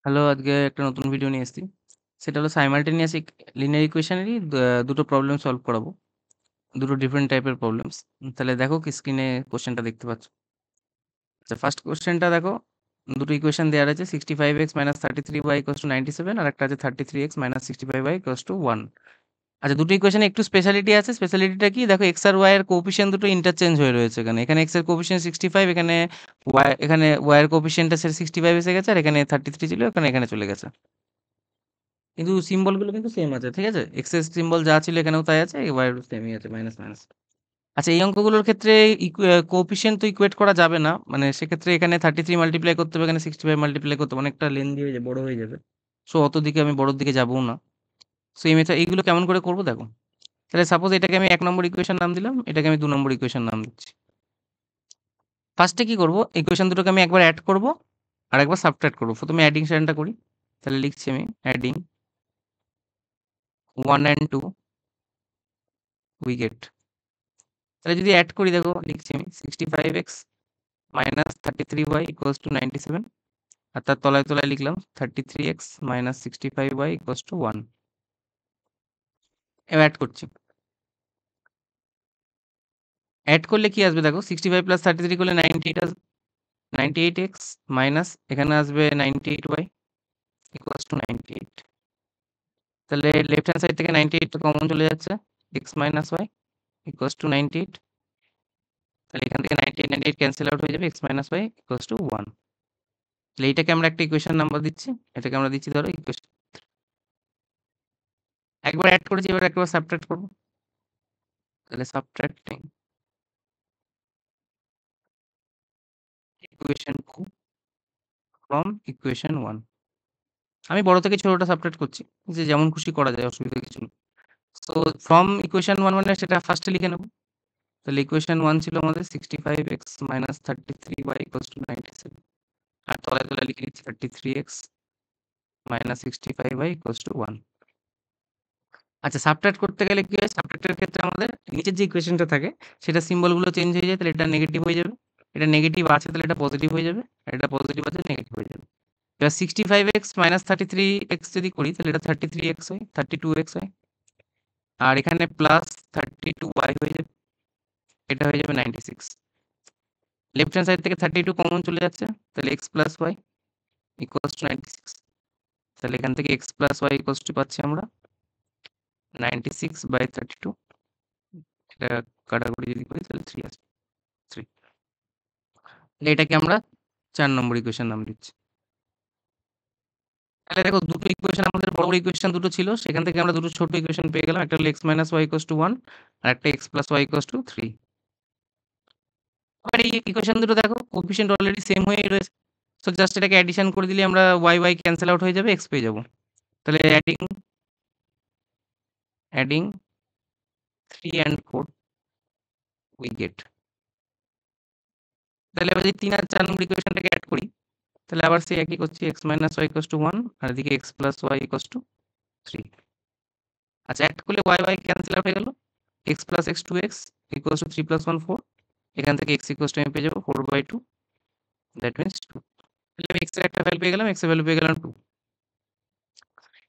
Hello, আজকে একটা নতুন ভিডিও নিয়ে এসেছি। সেটা হলো সাইমাল্টেনিয়াস লিনিয়ার ইকুয়েশনেরই দুটো প্রবলেম সলভ করাবো। দুটো ডিফারেন্ট টাইপের প্রবলেমস। তাহলে দেখো কি স্ক্রিনে কোয়েশ্চেনটা দেখতে পাচ্ছ। আচ্ছা, ফার্স্ট কোয়েশ্চেনটা দেখো। দুটো ইকুয়েশন দেওয়া আছে 65x - 33y = 97 আর একটা আছে 33x - 65y = 1। আচ্ছা, দুটো ইকুয়েশনে একটু স্পেশালিটি আছে। স্পেশালিটিটা কি? দেখো x আর y এর কোএফিসিয়েন্ট দুটো ইন্টারচেঞ্জ হয়ে রয়েছে এখানে। এখানে x এর কোএফিসিয়েন্ট 65, এখানে y এর কোএফিসিয়েন্টটা 65 এসে গেছে আর এখানে 33 ছিল, এখানে চলে গেছে। কিন্তু সিম্বল গুলো কিন্তু সেম আছে, ঠিক আছে? এক্স এর সিম্বল যা ছিল এখানেও তাই আছে, ওয়াই এর সেমই আছে, মাইনাস মাইনাস। আচ্ছা, এই অঙ্কগুলোর ক্ষেত্রে কোএফিসিয়েন্ট তো ইকুয়েট করা যাবে না, মানে সেক্ষেত্রে এখানে 33 মাল্টিপ্লাই করতে হবে, এখানে 65 মাল্টিপ্লাই করতে হবে, অনেকটা লেন্দি হয়ে যাবে, বড় হয়ে যাবে। সো অত দিকে আমি বড়র দিকে যাবও না। সো এই মেথড এইগুলো কেমন করে করবো দেখো। তাহলে সাপোজ এটাকে আমি 1 নম্বর ইকুয়েশন নাম দিলাম, এটাকে আমি 2 নম্বর ইকুয়েশন নাম দিচ্ছি। ফার্স্টে কি করব, ইকুয়েশন দুটোকে আমি একবার অ্যাড করব আর একবার সাবট্রাক্ট করব। প্রথমে অ্যাডিং সাইনটা করি। তাহলে লিখছি আমি অ্যাডিং 1 and 2 we get। তাহলে যদি অ্যাড করি দেখো, লিখছি আমি 65x - 33y = 97 আর তার তলায় তলায় লিখলাম 33x - 65y = 1। এবার অ্যাড করছি। অ্যাড করলে কি আসবে দেখো, 65 + 33 করলে 98 আসবে। 98x মাইনাস এখানে আসবে 98y = 98। তাহলে লেফট হ্যান্ড সাইড থেকে 98 টা কমন চলে যাচ্ছে, x - y = 98। তাহলে এখান থেকে 98 98 ক্যানসেল আউট হয়ে যাবে, x - y = 1। তাহলে এইটাকে আমরা একটা ইকুয়েশন নাম্বার দিচ্ছি, এটাকে আমরা দিচ্ছি ধরো ইকুয়েশন। একবার অ্যাড করেছি, এবার একবার সাবট্রাক্ট করব। তাহলে সাবট্রাক্টিং ইকুয়েশন 2 ফ্রম ইকুয়েশন 1। আমি বড় থেকে ছোটটা সাবট্রাক্ট করছি, যে যেমন খুশি করা যায়, অসুবিধা কিছু নেই। সো ফ্রম ইকুয়েশন 1 মানে সেটা ফার্স্টে লিখে নেব। তাহলে ইকুয়েশন 1 ছিল আমাদের 65x - 33y = 97 আর তলায় তলায় লিখে নিচ্ছি 33x - 65y = 1। আচ্ছা, সাবট্রাক্ট করতে গেলে কি হয়, সাবট্রাক্টের ক্ষেত্রে আমাদের নিচের যে ইকুয়েশনটা থাকে সেটা সিম্বল গুলো চেঞ্জ হয়ে যায়। তাহলে এটা নেগেটিভ হয়ে যাবে, এটা নেগেটিভ আছে তাহলে এটা পজিটিভ হয়ে যাবে, আর এটা পজিটিভ আছে নেগেটিভ হয়ে যাবে। এবার 65x - 33x যদি করি তাহলে এটা 33x হয়, 32x হয় আর এখানে প্লাস 32y হয়ে যাবে, এটা হয়ে যাবে 96। লেফট হ্যান্ড সাইড থেকে 32 কমন চলে যাচ্ছে, তাহলে x + y = 96। তাহলে এখান থেকে x + y = পাচ্ছি আমরা 96/32। এটা কাটাকুটি যদি করি তাহলে 3 আসবে, 3। তাহলে এটাকে আমরা 4 নম্বর ইকুয়েশন নাম দিচ্ছি। তাহলে দেখো, দুটো ইকুয়েশন আমাদের বড় ইকুয়েশন দুটো ছিল, সেখান থেকে আমরা দুটো ছোট ইকুয়েশন পেয়ে গেলাম। একটা হলো x - y = 1 আর একটা x + y = 3। আবার এই ইকুয়েশন দুটো দেখো কোএফিসিয়েন্ট অলরেডি সেম হয়েই রয়েছে। সো জাস্ট এটাকে অ্যাডিশন করে দিলে আমরা y ক্যানসেল আউট হয়ে যাবে, x পেয়ে যাবো। তাহলে অ্যাডিং 3 and 4 we get। তাহলে এবার যদি 3 আর 4 নম্বর ইকুয়েশনটাকে অ্যাড করি তাহলে আবার সেই একই করছি, x - y = 1 আর এদিকে x + y = 3। আচ্ছা, অ্যাড করলে y ক্যানসেল আউট হয়ে গেল, x + x 2x = 3 + 1 4। এখান থেকে x আমি পেয়ে যাবো 4/2, দ্যাট মিনস 2। তাহলে আমি x এর একটা ভ্যালু পেয়ে গেলাম, x এর ভ্যালু পেয়ে গেলাম 2।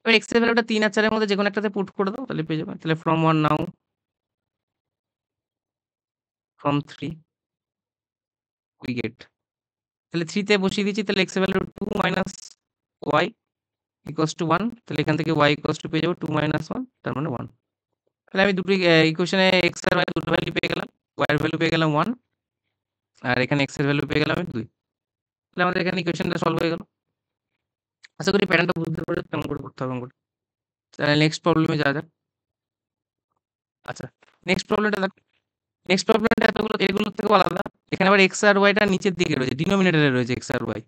এবার x এর ভ্যালুটা 3 আর 4 এর মধ্যে যেকোনো একটাতে পুট করে দাও, তাহলে পেয়ে যাবে। তাহলে from 1 now, from 3 we get। তাহলে 3 তে বসিয়ে দিচ্ছি, তাহলে x এর ভ্যালু 2 - y = 1। তাহলে এখান থেকে y = পেয়ে যাবো 2 - 1, তার মানে 1। তাহলে আমি দুটো ইকুয়েশনে x আর y দুটো ভ্যালু পেয়ে গেলাম। y এর ভ্যালু পেয়ে গেলাম 1 আর এখানে x এর ভ্যালু পেয়ে গেলাম আমি 2। তাহলে আমাদের এখানে ইকুয়েশনটা সলভ হয়ে গেল। আশা করি প্যাটার্নটা বুঝতে পেরেছো কেমন করে করতে হবে অঙ্কটা। তাহলে নেক্সট প্রবলেমে যাওয়া যাক। আচ্ছা, নেক্সট প্রবলেমটা দেখো। নেক্সট প্রবলেমটা এগুলোর থেকেও আলাদা। এখানে আবার x আর y টা নিচের দিকে রয়েছে, ডিনোমিনেটরে রয়েছে x আর y।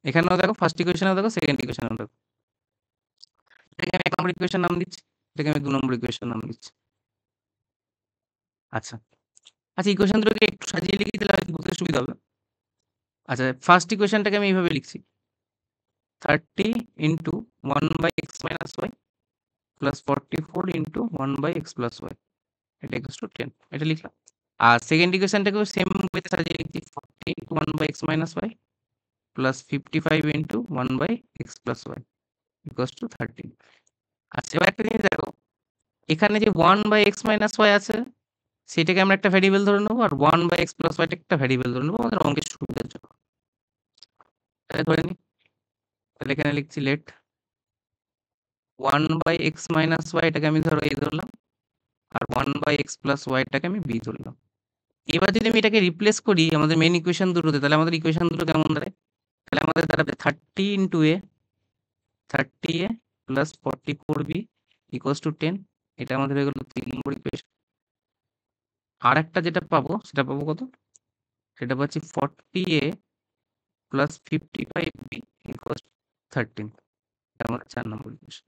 এখানেও দেখো, ফার্স্ট ইকুয়েশনেও দেখো, সেকেন্ড ইকুয়েশনেও দেখো। এটাকে আমি 1 নম্বর ইকুয়েশন নাম দিচ্ছি, এটাকে আমি 2 নম্বর ইকুয়েশন নাম দিচ্ছি। আচ্ছা, আচ্ছা, ইকুয়েশন দুটোকে একটু সাজিয়ে লিখি তাহলে হয়তো বুঝতে সুবিধা হবে। আচ্ছা, ফার্স্ট ইকুয়েশনটাকে আমি এইভাবে লিখছি, 30 × 1/x - y plus 44 × 1/x + y এটা = 10, এটা লিখলাম। আর সেকেন্ড ইকুয়েশনটাকেও সেম ওয়েতে সাজিয়ে লিখছি, 40 × 1/x - y plus 55 into 1/x plus y equals to 13। আচ্ছা, এবার একটা জিনিস দেখো, এখানে যে 1/x মাইনাস y আছে সেটাকে আমরা একটা ভ্যারিয়েবল ধরে নেবো, আর 1/x প্লাস y টা একটা ভ্যারিয়েবল ধরে নেবো আমাদের অঙ্কের সুবিধার জন্য। তাহলে ধরে নিই, তাহলে এখানে লিখছি লেট 1/x মাইনাস y এটাকে আমি ধরো a ধরলাম, আর 1/x প্লাস y টাকে আমি b ধরলাম। এবার যদি আমি এটাকে রিপ্লেস করি আমাদের মেইন ইকুয়েশন দুটোতে, তাহলে আমাদের ইকুয়েশন দুটো কেমন দাঁড়ায়? তাহলে আমাদের দাঁড়াবে 30 into a, 30a plus 44b equals to 10। এটা আমাদের হয়ে গেল 3 নম্বর ইকুয়েশন। আর একটা যেটা পাবো সেটা পাবো কত? সেটা পাচ্ছি 40a প্লাস 55b ইকুয়ালস 13। এটা আমাদের 4 নম্বর ইকুয়েশন।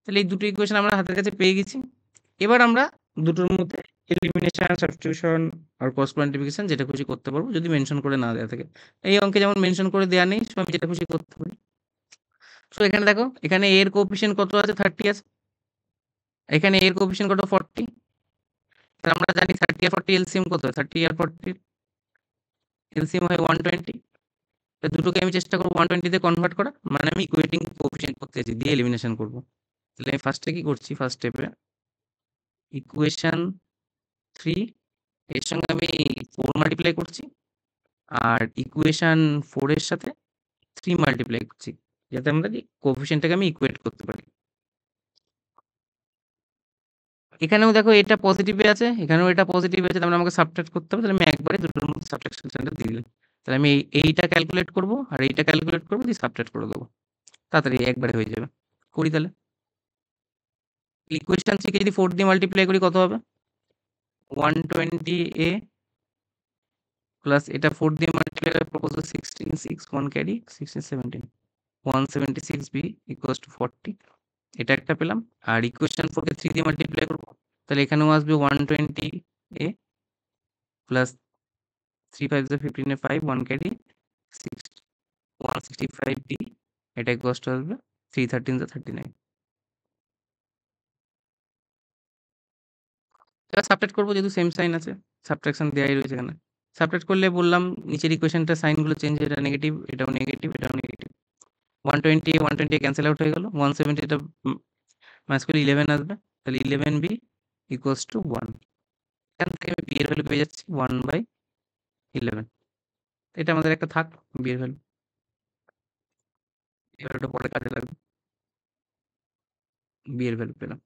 তাহলে এই দুটো ইকুয়েশন আমরা হাতের কাছে পেয়ে গেছি। এবার আমরা দুটোর মধ্যে এলিমিনেশন, সাবস্টিটিউশন আর ক্রস মাল্টিপ্লিকেশন যেটা খুশি করতে পারবো, যদি মেনশন করে না দেওয়া থাকে। এই অঙ্কে যেমন মেনশন করে দেওয়া নেই, সো আমি যেটা খুশি করতে পারি। সো এখানে দেখো, এখানে এর কোএফিসিয়েন্ট কত আছে? 30 আছে। এখানে এর কোএফিসিয়েন্ট কত? 40। তাহলে আমরা জানি 30 আর 40 এলসিএম কত হয়? 30 আর 40 এলসিএম হয় 120। তো দুটোকে আমি চেষ্টা করবো 120 তে কনভার্ট করা, মানে আমি ইকুয়েটিং কোএফিসিয়েন্ট করতে চাইছি, দিয়ে এলিমিনেশন করবো। তাহলে আমি ফার্স্টে কি করছি? ফার্স্ট স্টেপে ইকুয়েশন 3 এর সঙ্গে আমি 4 মাল্টিপ্লাই করছি, আর ইকুয়েশন 4 এর সাথে 3 মাল্টিপ্লাই করছি, যাতে আমরা কোএফিসিয়েন্টটাকে আমি ইকুয়েট করতে পারি। এখানেও দেখো এটা পজিটিভে আছে, এখানেও এটা পজিটিভে আছে, তার মানে আমাকে সাবট্রাক্ট করতে হবে। তাহলে আমি একবারে দুটোর মধ্যে সাবট্রাকশন সাইনটা দিয়ে দিলাম। তাহলে আমি এইটা ক্যালকুলেট করব আর এইটা ক্যালকুলেট করব, দিয়ে সাবট্রাক্ট করে দেবো, তাড়াতাড়ি একবারে হয়ে যাবে। করি তাহলে। ইকুয়েশন থেকে যদি 4 দিয়ে মাল্টিপ্লাই করি কত হবে? 120a প্লাস এটা 4 দিয়ে মাল্টিপ্লাই করে proposal 16 6 1 carry 16 17 176b equals to 40। এটা একটা পেলাম। আর ইকুয়েশন 4 কে 3 দিয়ে মাল্টিপ্লাই করব, তাহলে এখানেও আসবে 120a প্লাস 3 5 15 এ 5 1 ক্যারি 6 165b, এটা ইকুয়ালস টু আসবে 3 13 39। এবার সাবট্রাক্ট করবো, যেহেতু সেম সাইন আছে, সাবট্রাকশন দেয়াই রয়েছে এখানে। সাবট্রাক্ট করলে বললাম নিচের ইকুয়েশনটা সাইনগুলো চেঞ্জ, এটা নেগেটিভ, এটাও নেগেটিভ, এটাও নেগেটিভ। 120 ক্যান্সেল আউট হয়ে গেল, 170 এটা মাইনাস করলে 11 আসবে, তাহলে 11b ইকুয়ালস টু 1। এখান থেকে আমি বি এর ভ্যালু পেয়ে যাচ্ছি 1/11। এটা আমাদের একটা থাক বি এর ভ্যালু, এবার ওটা পরে কাজে লাগবে। বি এর ভ্যালু পেলাম।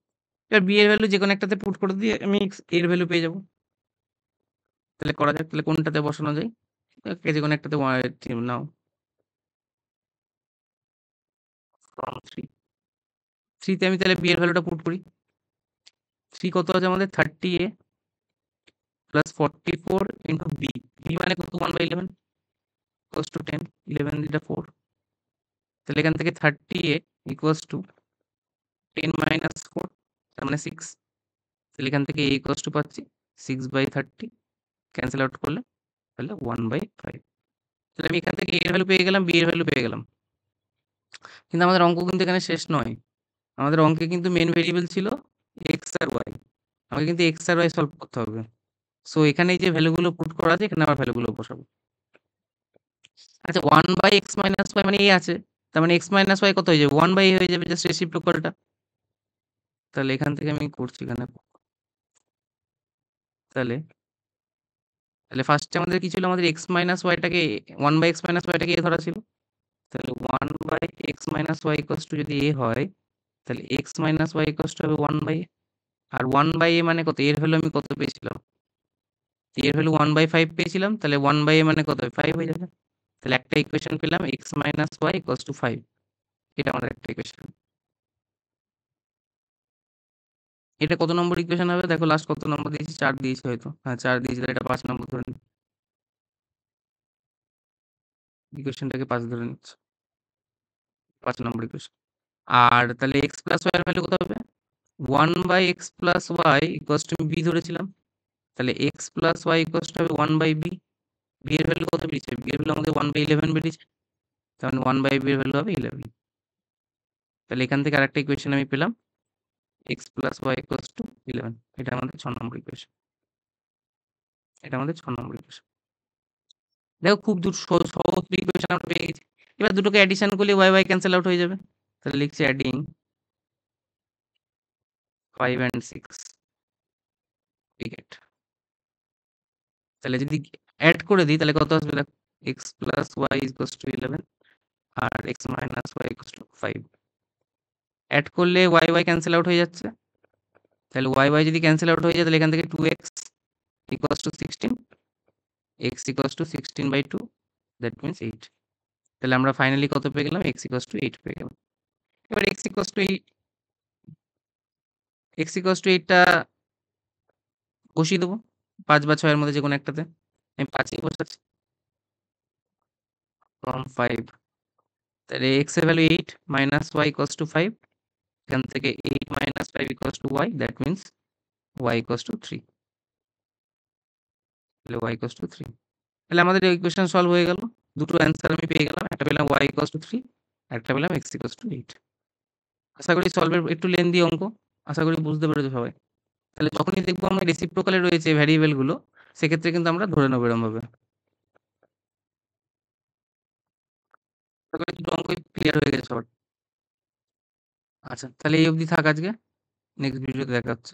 এবার বি এর ভ্যালু যে কোনো একটাতে পুট করে দিয়ে আমি এর ভ্যালু পেয়ে যাবো। তাহলে করা যাক, তাহলে কোনটাতে বসানো যায়? যে কোনো একটাতে নাও, ফ্রম 3 তে আমি তাহলে বি এর ভ্যালুটা পুট করি। 3 কত আছে আমাদের? 30a plus 44 into B. B মানে কত? 1/11 ইকুয়ালস টু 10, 11 এটা 4। তাহলে এখান থেকে 30a ইকুয়ালস টু 10 মাইনাস 4, তার মানে 6। তাহলে এখান থেকে a ইকুয়ালস টু পাচ্ছি 6/30, ক্যান্সেল আউট করলে তাহলে 1/5। তাহলে আমি এখান থেকে a এর ভ্যালু পেয়ে গেলাম, b এর ভ্যালু পেয়ে গেলাম। কিন্তু আমাদের অঙ্ক কিন্তু এখানে শেষ নয়। আমাদের অঙ্কে কিন্তু মেন ভেরিয়েবল ছিল x আর y। আমাকে কিন্তু x আর y সলভ করতে হবে। সো এখানে এই যে ভ্যালুগুলো পুট করা আছে, এখানে আবার ভ্যালুগুলো বসাবো। আচ্ছা, 1/x মাইনাস y মানে a আছে, তার মানে x মাইনাস y কত হয়ে যাবে? 1/a হয়ে যাবে, জাস্ট রেসিপ্রোকালটা। তাহলে এখান থেকে আমি করছি এখানে। তাহলে তাহলে ফার্স্টে আমাদের কি ছিল? আমাদের x মাইনাস ওয়াইটাকে 1/x মাইনাস ওয়াইটাকে a ধরা ছিল। তাহলে 1/x minus Y equals to যদি a হয়, তাহলে x minus Y equals to হবে 1/a। আর 1/a মানে কত? এর ভ্যালু আমি কত পেয়েছিলাম? এর ভ্যালু 1/5 পেয়েছিলাম, তাহলে 1/a মানে কত? 5 হয়ে যাবে। তাহলে একটা ইকুয়েশন পেলাম, x minus Y equals to 5। এটা আমাদের একটা ইকুয়েশন। এটা কত নম্বর ইকুয়েশন হবে? দেখো লাস্ট কত নম্বর দিয়েছি? 4 দিয়েছি হয়তো। হ্যাঁ 4 দিয়েছি, তাহলে এটা 5 নম্বর ধরে নিই। ইকুয়েশনটাকে 5 ধরে নিচ্ছি, 5 নম্বর ইকুয়েশন। আর তাহলে x প্লাস ওয়াই এর ভ্যালু কত হবে? 1/x plus Y equals to b ধরেছিলাম, তাহলে x plus Y equals to হবে 1/b। b এর ভ্যালু কত বেরিয়েছে? b এর ভ্যালু আমাদের 1/11 বেরিয়েছে, তার মানে 1/b এর ভ্যালু হবে 11। তাহলে এখান থেকে আরেকটা ইকুয়েশন আমি পেলাম, x plus Y equals to 11। এটা আমাদের 6 নম্বর ইকুয়েশন। এটা আমাদের 6 নম্বর ইকুয়েশন। দেখো খুব সহজ ইকুয়েশন আমরা পেয়ে গেছি। এবার দুটোকে অ্যাডিশন করলে y ক্যানসেল আউট হয়ে যাবে। তাহলে লিখছি অ্যাডিং 5 and 6 we get। তাহলে যদি এড করে দিই তাহলে কত আসবে দেখো, x + y = 11 আর x - y = 5। এড করলে y ক্যানসেল আউট হয়ে যাচ্ছে। তাহলে y যদি ক্যানসেল আউট হয়ে যায় তাহলে এখান থেকে 2x = 16, x = 16/2, দ্যাট মিনস 8। তাহলে আমরা ফাইনালি কত পেয়ে গেলাম, x = 8 পেয়ে গেলাম। এবার x = 8 টা বসিয়ে দেবো 5 বা 6 এর মধ্যে যেকোনো একটাতে। আমি 5 এই বসাচ্ছি from 5। তাহলে x এর ভ্যালু 8 - y = 5। এখান থেকে 8 - 5 = y, দ্যাট মিনস y = 3। তাহলে y = 3। তাহলে আমাদের এই ইকুয়েশন সলভ হয়ে গেল। দুটো অ্যান্সার আমি পেয়ে গেলাম। একটা পেলাম y = 3, আরেকটা পেলাম x = 8। আশা করি সলভের একটু লেন্দি অঙ্ক। আশা করি বুঝতে পেরেছো সবাই। তাহলে যখনই দেখবো আমরা রেসিপ্রোকাল এ রয়েছে ভ্যারিয়েবল গুলো, সেক্ষেত্রে কিন্তু আমরা ধরে নেব এরমভাবে। আশা করি দুটো অঙ্কই ক্লিয়ার হয়ে গেছে সবার। আচ্ছা, তাহলে এই অবধি থাক আজকে। নেক্সট ভিডিওতে দেখা হচ্ছে।